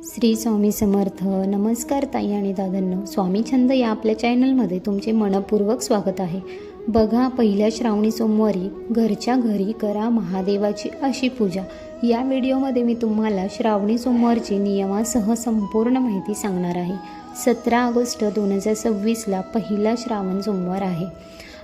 श्री स्वामी समर्थ. नमस्कार ताई आणि दादांनो, स्वामी छंद या आपल्या चॅनलमध्ये तुमचे मनपूर्वक स्वागत आहे. बघा, पहिल्या श्रावणी सोमवारी घरच्या घरी करा महादेवाची अशी पूजा. या व्हिडिओमध्ये मी तुम्हाला श्रावणी सोमवारची नियमासह संपूर्ण माहिती सांगणार आहे. 17 ऑगस्ट 2026ला पहिला श्रावण सोमवार आहे.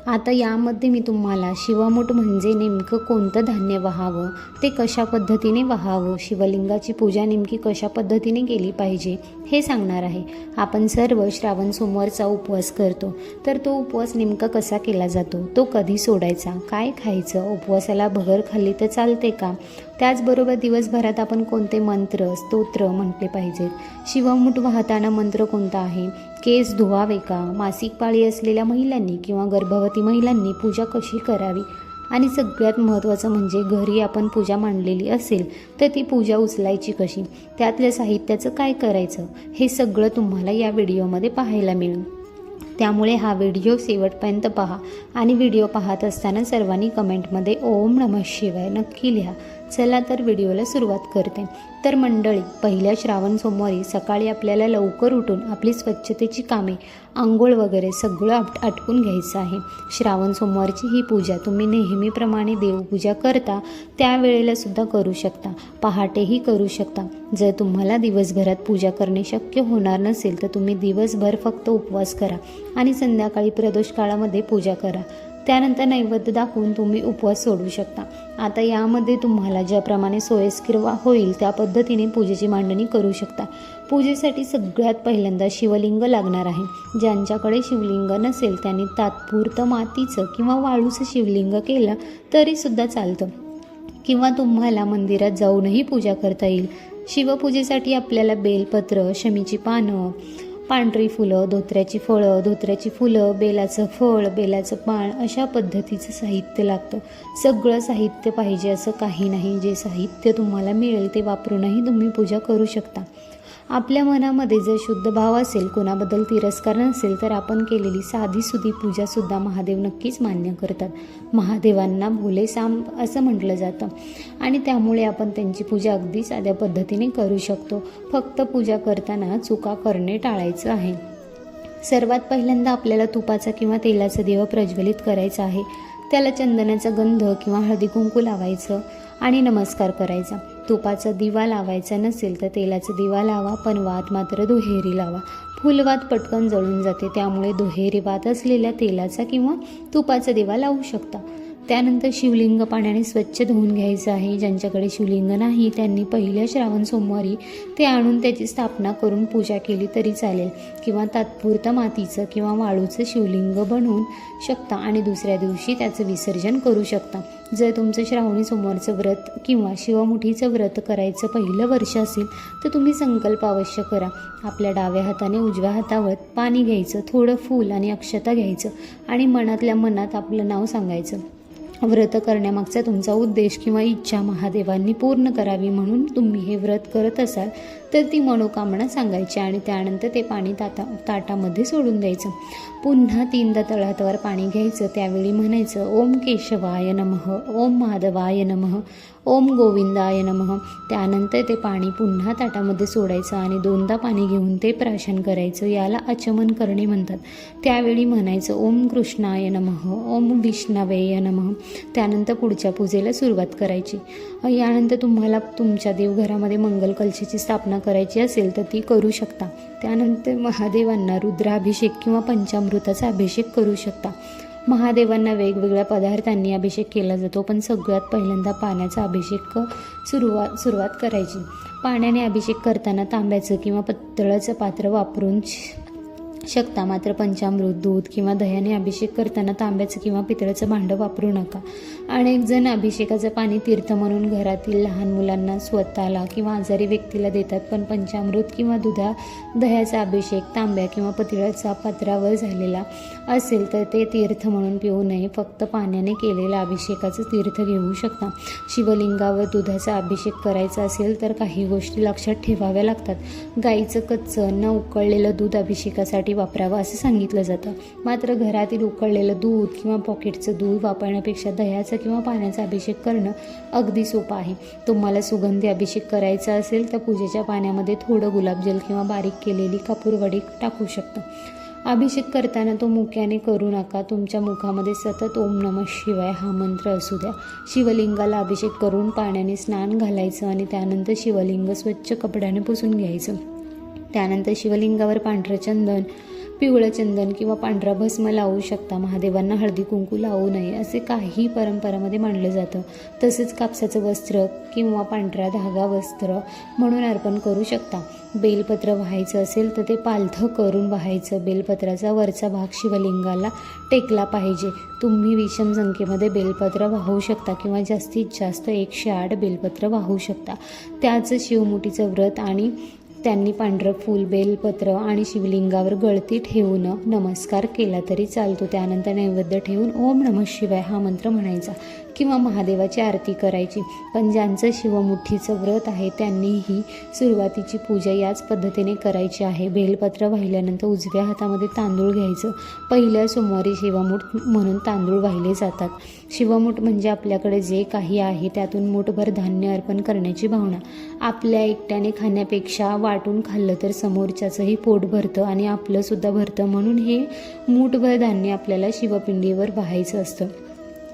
आता यामध्ये मी तुम्हाला शिवमुठ म्हणजे नेमकं कोणतं धान्य वाहावं, ते कशा पद्धतीने वाहावं, शिवलिंगाची पूजा नेमकी कशा पद्धतीने केली पाहिजे हे सांगणार आहे. आपण सर्व श्रावण सोमवारचा उपवास करतो, तर तो उपवास नेमका कसा केला जातो, तो कधी सोडायचा, काय खायचं, उपवासाला भगर खाल्ली तर चालते का, त्याचबरोबर दिवसभरात आपण कोणते मंत्र स्तोत्र म्हटले पाहिजेत, शिवमुठ वाहताना मंत्र कोणता आहे, केस धुवावे का, मासिक पाळी असलेल्या महिलांनी किंवा गर्भवती महिलांनी पूजा कशी करावी, आणि सगळ्यात महत्त्वाचं म्हणजे घरी आपण पूजा मांडलेली असेल तर ती पूजा उचलायची कशी, त्यातल्या साहित्याचं काय करायचं, हे सगळं तुम्हाला या व्हिडिओमध्ये पाहायला मिळेल. त्यामुळे हा व्हिडिओ शेवटपर्यंत पहा आणि व्हिडिओ पाहत असताना सर्वांनी कमेंटमध्ये ओम नमः शिवाय नक्की लिहा. चला तर व्हिडिओला सुरुवात करते. तर मंडळी, पहिल्या श्रावण सोमवारी सकाळी आपल्याला लवकर उठून आपली स्वच्छतेची कामे, आंघोळ वगैरे सगळं आटपून घ्यायचं आहे. श्रावण सोमवारची ही पूजा तुम्ही नेहमीप्रमाणे देवपूजा करता त्यावेळेला सुद्धा करू शकता, पहाटेही करू शकता. जर तुम्हाला दिवसभरात पूजा करणे शक्य होणार नसेल तर तुम्ही दिवसभर फक्त उपवास करा आणि संध्याकाळी प्रदोष काळामध्ये पूजा करा. त्यानंतर नैवेद्य दाखवून तुम्ही उपवास सोडू शकता. आता यामध्ये तुम्हाला ज्याप्रमाणे सोयीस्कर होईल त्या पद्धतीने पूजेची मांडणी करू शकता. पूजेसाठी सगळ्यात पहिल्यांदा शिवलिंग लागणार आहे. ज्यांच्याकडे शिवलिंग नसेल त्यांनी तात्पुरतं मातीचं किंवा वाळूचं शिवलिंग केलं तरीसुद्धा चालतं, किंवा तुम्हाला मंदिरात जाऊनही पूजा करता येईल. शिवपूजेसाठी आपल्याला बेलपत्र, शमीची पानं, पांढरी फुलं, धोत्र्याची फळं, धोत्र्याची फुलं, बेलाचं फळ, बेलाचं पान अशा पद्धतीचं साहित्य लागतं. सगळं साहित्य पाहिजे असं काही नाही. जे साहित्य तुम्हाला मिळेल ते वापरूनही तुम्ही पूजा करू शकता. आपल्या मनामध्ये जर शुद्ध भाव असेल, कोणाबद्दल तिरस्कार नसेल, तर आपण केलेली साधीसुधी पूजासुद्धा महादेव नक्कीच मान्य करतात. महादेवांना भोले साम असं म्हटलं जातं आणि त्यामुळे आपण त्यांची पूजा अगदी साध्या पद्धतीने करू शकतो. फक्त पूजा करताना चुका करणे टाळायचं आहे. सर्वात पहिल्यांदा आपल्याला तुपाचा किंवा तेलाचा दिवा प्रज्वलित करायचा आहे. त्याला चंदनाचा गंध किंवा हळदी कुंकू लावायचं आणि नमस्कार करायचा. तुपाचा दिवा लावायचा नसेल तर तेलाचा दिवा लावा, पण वात मात्र दुहेरी लावा. फुलवात पटकन जळून जाते, त्यामुळे दुहेरी वात असलेल्या तेलाचा किंवा तुपाचा दिवा लावू शकता. त्यानंतर शिवलिंग पाण्याने स्वच्छ धुवून घ्यायचं आहे. ज्यांच्याकडे शिवलिंग नाही त्यांनी पहिल्या श्रावण सोमवारी ते आणून त्याची स्थापना करून पूजा केली तरी चालेल, किंवा तात्पुरतं मातीचं किंवा वाळूचं शिवलिंग बनवून शकता आणि दुसऱ्या दिवशी त्याचं विसर्जन करू शकता. जर तुमचं श्रावणी सोमवारचं व्रत किंवा शिवमुठीचं व्रत करायचं पहिलं वर्ष असेल तर तुम्ही संकल्प अवश्य करा. आपल्या डाव्या हाताने उजव्या हातावर पाणी घ्यायचं, थोडं फूल आणि अक्षता घ्यायचं आणि मनातल्या मनात आपलं नाव सांगायचं. व्रत करण्यामागचा तुमचा उद्देश किंवा इच्छा महादेवांनी पूर्ण करावी म्हणून तुम्ही हे व्रत करत असाल तर ती मनोकामना सांगायची आणि त्यानंतर ते पाणी ताटामध्ये सोडून द्यायचं. पुन्हा 3दा तळहातावर पाणी घ्यायचं. त्यावेळी म्हणायचं ओम केशवाय नमः, ओम माधवाय नमः, ओम गोविंदाय नमः. त्यानंतर ते पाणी पुन्हा ताटामध्ये सोडायचं आणि 2दा पाणी घेऊन ते प्राशन करायचं. याला आचमन करणे म्हणतात. त्यावेळी म्हणायचं ओम कृष्णाय नमः, ओम विष्णवेय नमः. त्यानंतर पुढच्या पूजेला सुरुवात करायची. यानंतर तुम्हाला तुमच्या देवघरामध्ये मंगल कलशाची स्थापना करायची असेल तर ती करू शकता. त्यानंतर महादेवांना रुद्राभिषेक किंवा पंचामृताचा अभिषेक करू शकता. महादेवांना वेगवेगळ्या पदार्थांनी अभिषेक केला जातो, पण सगळ्यात पहिल्यांदा पाण्याचा अभिषेक सुरुवात करायची. पाण्याने अभिषेक करताना तांब्याचं किंवा पितळाचं पात्र वापरून शकता, मात्र पंचामृत, दूध किंवा दह्याने अभिषेक करताना तांब्याचं किंवा पितळाचं भांडं वापरू नका. अनेक जण अभिषेकाचं पाणी तीर्थ म्हणून घरातील लहान मुलांना, स्वतःला किंवा आजारी व्यक्तीला देतात, पण पंचामृत किंवा दह्याचा अभिषेक तांब्या किंवा पितळाच्या पात्रावर झालेला असेल तर ते तीर्थ म्हणून पिऊ नये. फक्त पाण्याने केलेल्या अभिषेकाचं तीर्थ घेऊ शकता. शिवलिंगावर दुधाचा अभिषेक करायचा असेल तर काही गोष्टी लक्षात ठेवाव्या लागतात. गाईचं कच्चं न उकळलेलं दूध अभिषेकासाठी वापरावं असं सांगितलं जातं. मात्र घरातील उकळलेलं दूध किंवा पॉकेटचं दूध वापरण्यापेक्षा दह्याचा किंवा पाण्याचा अभिषेक करणं अगदी सोपं आहे. तुम्हाला सुगंधी अभिषेक करायचा असेल तर पूजेच्या पाण्यामध्ये थोडं गुलाबजल किंवा बारीक केलेली कापूरवडी टाकू शकता. अभिषेक करताना तो मुक्याने करू नका. तुमच्या मुखामध्ये सतत ओम नमः शिवाय हा मंत्र असू द्या. शिवलिंगाला अभिषेक करून पाण्याने स्नान घालायचं आणि त्यानंतर शिवलिंग स्वच्छ कपड्याने पुसून घ्यायचं. त्यानंतर शिवलिंगावर पांढरं चंदन, पिवळं चंदन किंवा पांढरा भस्म लावू शकता. महादेवांना हळदी कुंकू लावू नये असे काही परंपरामध्ये मानलं जातं. तसेच कापसाचं वस्त्र किंवा पांढरा धागा वस्त्र म्हणून अर्पण करू शकता. बेलपत्र वाहायचं असेल तर ते पालथं करून वाहायचं. बेलपत्राचा वरचा भाग शिवलिंगाला टेकला पाहिजे. तुम्ही विषम संख्येमध्ये बेलपत्र वाहू शकता किंवा जास्तीत जास्त 108 बेलपत्र वाहू शकता. त्याच शिवमुठीचं व्रत आणि त्यांनी पांढरं फूल, बेलपत्र आणि शिवलिंगावर गळती ठेवून नमस्कार केला तरी चालतो. त्यानंतर नैवेद्य ठेवून ओम नमः शिवाय हा मंत्र म्हणायचा किंवा महादेवाची आरती करायची. पण ज्यांचं शिवमुठीचं व्रत आहे त्यांनीही सुरुवातीची पूजा याच पद्धतीने करायची आहे. बेलपत्र वाहिल्यानंतर उजव्या हातामध्ये तांदूळ घ्यायचं. पहिल्या सोमवारी शिवमुठ म्हणून तांदूळ वाहिले जातात. शिवमुठ म्हणजे आपल्याकडे जे काही आहे त्यातून मूठभर धान्य अर्पण करण्याची भावना. आपल्या एकट्याने खाण्यापेक्षा वाटून खाल्लं तर समोरच्याचंही पोट भरतं आणि आपलंसुद्धा भरतं. म्हणून हे मूठभर धान्य आपल्याला शिवपिंडीवर वाहायचं असतं.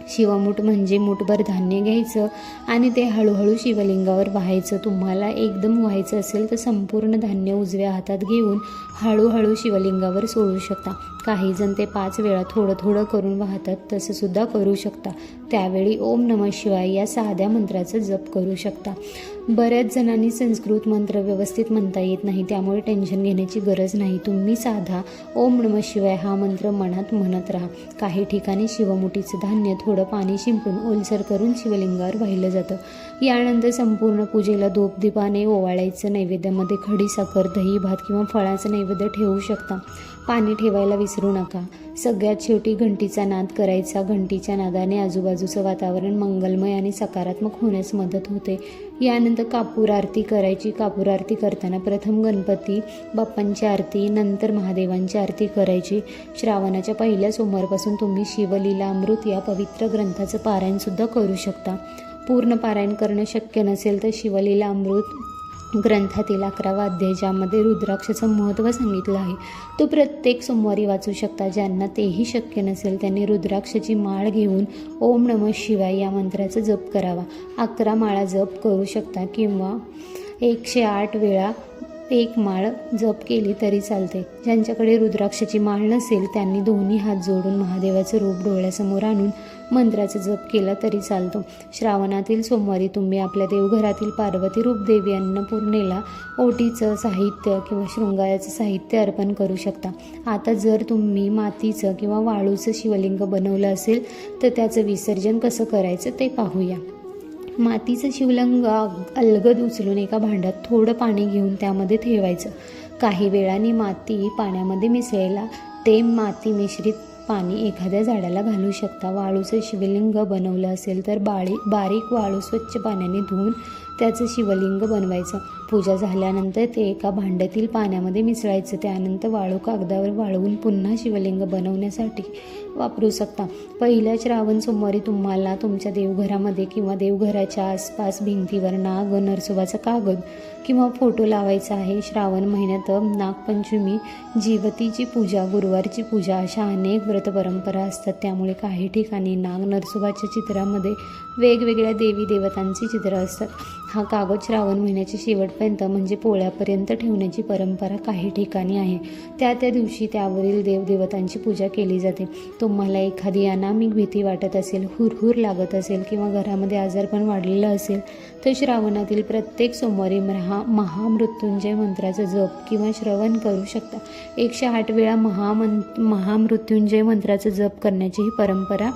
शिवमुठ म्हणजे मूठभर धान्य घ्यायचं आणि ते हळूहळू शिवलिंगावर वाहायचं. तुम्हाला एकदम व्हायचं असेल तर संपूर्ण धान्य उजव्या हातात घेऊन हळूहळू शिवलिंगावर सोडू शकता. काही जण ते 5 वेळा थोडं थोडं करून वाहतात, तसं सुद्धा करू शकता. त्यावेळी ओम नमः शिवाय या साध्या मंत्राचा जप करू शकता. बऱ्याच जणांनी संस्कृत मंत्र व्यवस्थित म्हणता येत नाही, त्यामुळे टेन्शन घेण्याची गरज नाही. तुम्ही साधा ओम नमः शिवाय हा मंत्र मनात म्हणत राहा. काही ठिकाणी शिवमुठीचं धान्य थोडं पाणी शिंपडून ओलसर करून शिवलिंगावर वाहिलं जातं. यानंतर संपूर्ण पूजेला धूपदीपाने ओवाळायचं. नैवेद्यामध्ये खडीसाखर, दही भात किंवा फळाचं नैवेद्य ठेवू शकता. पाणी ठेवायला विसरू नका. सगळ्यात शेवटी घंटीचा नाद करायचा. घंटीच्या नादाने आजूबाजूचं वातावरण मंगलमय आणि सकारात्मक होण्यास मदत होते. यानंतर कापूर आरती करायची. कापूर आरती करताना प्रथम गणपती बाप्पांची आरती, नंतर महादेवांची आरती करायची. श्रावणाच्या पहिल्या सोमवारपासून तुम्ही शिवलीलामृत या पवित्र ग्रंथाचं पारायणसुद्धा करू शकता. पूर्ण पारायण करणं शक्य नसेल तर शिवलीलामृत ग्रंथातील 11वा अध्याय ज्यामध्ये रुद्राक्षाचं महत्त्व सांगितलं आहे तो प्रत्येक सोमवारी वाचू शकता. ज्यांना तेही शक्य नसेल त्यांनी रुद्राक्षाची माळ घेऊन ओम नमः शिवाय या मंत्राचा जप करावा. 11 माळा जप करू शकता किंवा 108 वेळा 1 माळ जप केली तरी चालते. ज्यांच्याकडे रुद्राक्षाची माळ नसेल त्यांनी दोन्ही हात जोडून महादेवाचं रूप डोळ्यासमोर आणून मंत्राचा जप केला तरी चालतो. श्रावणातील सोमवारी तुम्ही आपल्या देवघरातील पार्वती रूपदेवी अन्नपूर्णेला ओटीचं साहित्य किंवा शृंगाराचं साहित्य अर्पण करू शकता. आता जर तुम्ही मातीचं किंवा वाळूचं शिवलिंग बनवलं असेल तर त्याचं विसर्जन कसं करायचं ते पाहूया. मातीचं शिवलिंग अलगद उचलून एका भांड्यात थोडं पाणी घेऊन त्यामध्ये ठेवायचं. काही वेळाने माती पाण्यामध्ये मिसळायला ते माती मिश्रित पाणी एखाद्या झाडाला घालू शकता. वाळूचं शिवलिंग बनवलं असेल तर बारीक वाळू स्वच्छ पाण्याने धुवून त्याचं शिवलिंग बनवायचं. पूजा झाल्यानंतर ते एका भांड्यातील पाण्यामध्ये मिसळायचं. त्यानंतर वाळू कागदावर वाळवून पुन्हा शिवलिंग बनवण्यासाठी वापरू शकता. पहिल्या श्रावण सोमवारी तुम्हाला तुमच्या देवघरामध्ये किंवा देवघराच्या आसपास भिंतीवर नाग, नरसोबाचा कागद किंवा फोटो लावायचा आहे. श्रावण महिन्यात नागपंचमी, जीवतीची पूजा, गुरुवारची पूजा अशा अनेक व्रत परंपरा असतात. त्यामुळे काही ठिकाणी नाग, नरसोबाच्या चित्रामध्ये वेगवेगळ्या देवी देवतांची चित्रं असतात. हा कागद श्रावण महिन्याच्या शेवटपर्यंत म्हणजे पोळ्यापर्यंत ठेवण्याची परंपरा काही ठिकाणी आहे. त्या दिवशी त्यावरील देवदेवतांची पूजा केली जाते. तुम्हाला एखादी अनामिक भीती वाटत असेल, हुरहुर लागत असेल किंवा घरामध्ये आजारपण वाढलेलं असेल तर श्रावणातील प्रत्येक सोमवारी महामृत्युंजय मंत्राचं जप किंवा श्रवण करू शकता. 108 वेळा महामृत्युंजय मंत्राचं जप करण्याची ही परंपरा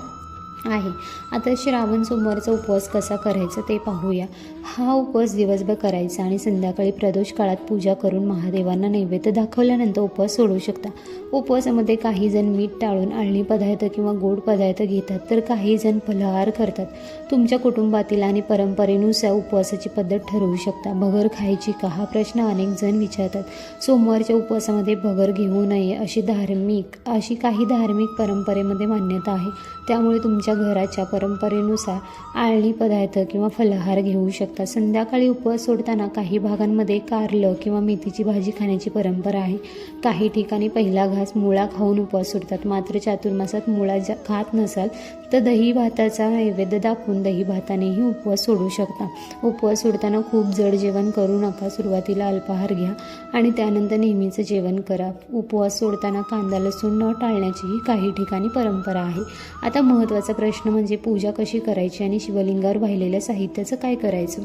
आहे. आता श्रावण सोमवारचा उपवास कसा करायचा ते पाहूया. हा उपवास दिवसभर करायचा आणि संध्याकाळी प्रदोष काळात पूजा करून महादेवांना नैवेद्य दाखवल्यानंतर उपवास सोडू शकता. उपवासामध्ये काही जण मीठ टाळून अळणी पदार्थ किंवा गोड पदार्थ घेतात, तर काही जण फलाहार करतात. तुमच्या कुटुंबातील आणि परंपरेनुसार उपवासाची पद्धत ठरवू शकता. भगर खायची का हा प्रश्न अनेक जण विचारतात. सोमवारच्या उपवासामध्ये भगर घेऊ नये अशी काही धार्मिक परंपरेमध्ये मान्यता आहे. त्यामुळे तुमच्या घराच्या परंपरेनुसार आळणी पदार्थ किंवा फलाहार घेऊ शकता. संध्याकाळी उपवास सोडताना काही भागांमध्ये कारलं किंवा मेथीची भाजी खाण्याची परंपरा आहे. काही ठिकाणी पहिला घास मुळा खाऊन उपवास सोडतात. मात्र चातुर्मासात मुळा खात नसाल तर दही भाताचा नैवेद्य दाखवून दही भातानेही उपवास सोडू शकता. उपवास सोडताना खूप जड जेवण करू नका. सुरुवातीला अल्पाहार घ्या आणि त्यानंतर नेहमीचं जेवण करा. उपवास सोडताना कांदा लसूण न टाळण्याचीही काही ठिकाणी परंपरा आहे. आता महत्त्वाचा प्रश्न म्हणजे पूजा कशी करायची आणि शिवलिंगावर वाहिलेल्या साहित्याचं काय करायचं.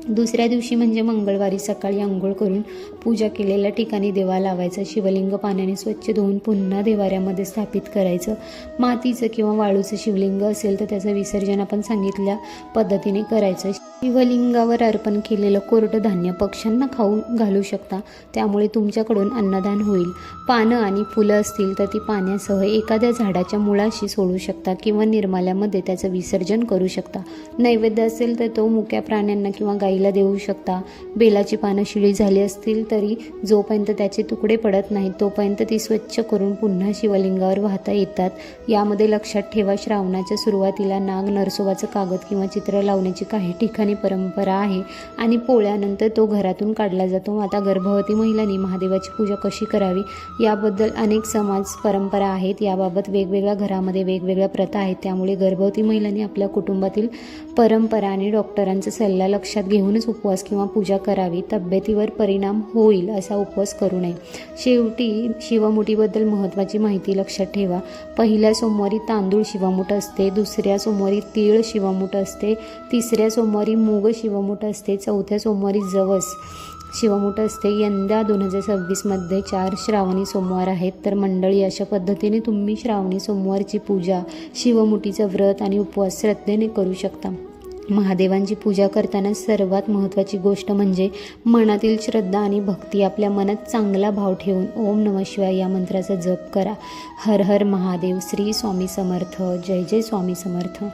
दुसऱ्या दिवशी म्हणजे मंगळवारी सकाळी अंघोळ करून पूजा केलेल्या ठिकाणी दिवा लावायचा. शिवलिंग पाण्याने स्वच्छ धुवून पुन्हा देवाऱ्यामध्ये स्थापित करायचं. मातीचं किंवा वाळूचं शिवलिंग असेल तर त्याचं विसर्जन आपण सांगितल्या पद्धतीने करायचं. शिवलिंगावर अर्पण केलेलं कोरडं धान्य पक्ष्यांना खाऊ घालू शकता, त्यामुळे तुमच्याकडून अन्नदान होईल. पानं आणि फुलं असतील तर ती पाण्यासह एखाद्या झाडाच्या मुळाशी सोडू शकता किंवा निर्माल्यामध्ये त्याचं विसर्जन करू शकता. नैवेद्य असेल तर तो मुक्या प्राण्यांना किंवा गाईला देऊ शकता. बेलाची पानं शिळी झाली असतील तरी जोपर्यंत त्याचे तुकडे पडत नाहीत तोपर्यंत ती स्वच्छ करून पुन्हा शिवलिंगावर वाहता येतात. यामध्ये लक्षात ठेवा, श्रावणाच्या सुरुवातीला नाग नरसोबाचं कागद किंवा चित्र लावण्याची काही ठिकाणी परंपरा आहे आणि पोळ्यानंतर तो घरातून काढला जातो. आता गर्भवती महिलांनी महादेवाची पूजा कशी करावी याबद्दल अनेक समाज परंपरा आहेत. याबाबत वेगवेगळ्या घरामध्ये वेगवेगळ्या प्रथा आहेत. त्यामुळे गर्भवती महिलांनी आपल्या कुटुंबातील परंपरा आणि डॉक्टरांचा सल्ला लक्षात घेऊनच उपवास किंवा पूजा करावी. तब्येतीवर परिणाम होईल असा उपवास करू नये. शेवटी शिवमुठीबद्दल महत्त्वाची माहिती लक्षात ठेवा. पहिल्या सोमवारी तांदूळ शिवमुठ असते, दुसऱ्या सोमवारी तीळ शिवमुठ असते, तिसऱ्या सोमवारी मूग शिवमुठ असते, चौथ्या सोमवारी जवस शिवमुठ असते. यंदा 2026मध्ये 4 श्रावणी सोमवार आहेत. तर मंडळी, अशा पद्धतीने तुम्ही श्रावणी सोमवारची पूजा, शिवमुठीचं व्रत आणि उपवास श्रद्धेने करू शकता. महादेवांची पूजा करताना सर्वात महत्त्वाची गोष्ट म्हणजे मनातील श्रद्धा आणि भक्ती. आपल्या मनात चांगला भाव ठेवून ओम नमः शिवाय या मंत्राचा जप करा. हर हर महादेव. श्री स्वामी समर्थ. जय जय स्वामी समर्थ.